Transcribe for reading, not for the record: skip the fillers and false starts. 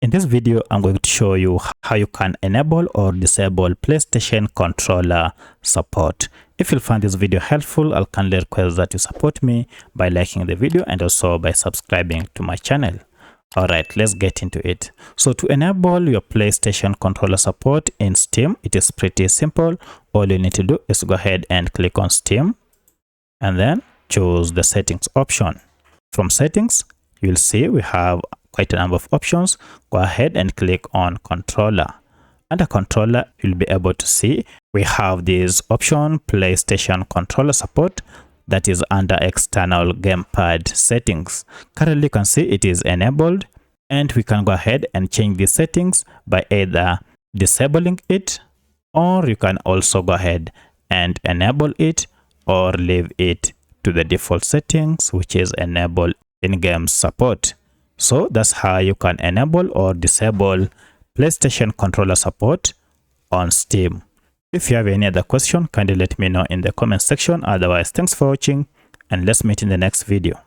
In this video, I'm going to show you how you can enable or disable PlayStation controller support. If you find this video helpful, I'll kindly request that you support me by liking the video and also by subscribing to my channel. Alright, let's get into it. So to enable your PlayStation controller support in Steam, it is pretty simple. All you need to do is go ahead and click on Steam and then choose the settings option. From settings, you'll see we have quite a number of options. Go ahead and click on controller. Under controller, you'll be able to see we have this option, PlayStation controller support, that is under external gamepad settings. Currently, you can see it is enabled, and we can go ahead and change the settings by either disabling it, or you can also go ahead and enable it or leave it to the default settings, which is enable in-game support. So that's how you can enable or disable PlayStation controller support on Steam. If you have any other question, kindly let me know in the comment section. Otherwise, thanks for watching and let's meet in the next video.